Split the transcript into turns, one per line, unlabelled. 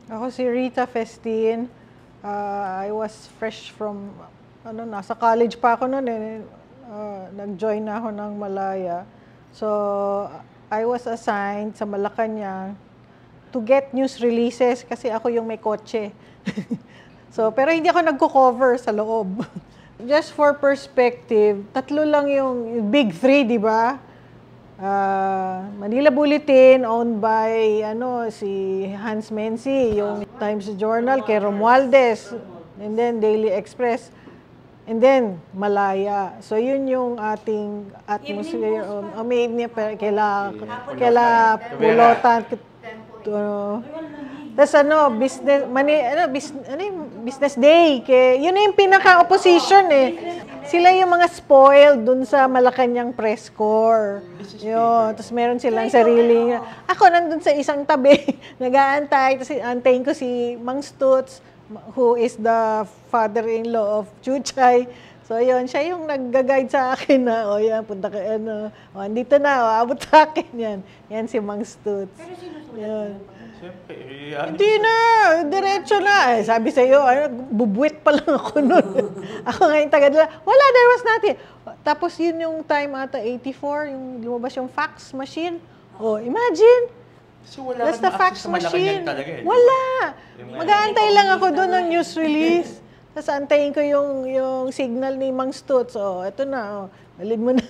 Ako si Rita Festin. I was fresh from, nasa college pa ako noon eh. Nag-join na ako ng Malaya. So, I was assigned sa Malacanang to get news releases kasi ako yung may kotse. So, pero hindi ako nagko-cover sa loob. Just for perspective, tatlo lang yung big three, di ba? Manila Bulletin, owned by si Hans Menzi, yung Times Journal, kay Romualdez, and then Daily Express, and then Malaya. So yun yung ating atmosphere. May evening kaila Pulotan. Tapos business day. Yun na yung pinaka-opposition eh. Sila yung mga spoiled dun sa Malacanang press corps. Yun. Tapos meron silang sariling. Ako nandun sa isang tabi, nag-aantay. Tapos antayin ko si Mang Stutz, who is the father-in-law of Chuchay. So yun, siya yung nag-guide sa akin na, yan, punta ka, andito na, abot sa akin yan. Yan si Mang Stutz. Pero sinusulat
Siyempre,
hindi na, diretso na. Sabi sa iyo, bubuwit pa lang ako noon. Ako ngayon taga-dala. Wala, there was nothing. Tapos yun yung time ata, 84, yung lumabas yung fax machine. Oh, imagine.
So, wala
That's the fax machine.
Talaga, eh.
Wala. Mag-aantay lang ako doon ng news release. Tapos antayin ko yung signal ni Mang Stutz. Oh, eto na. Dalhin mo na.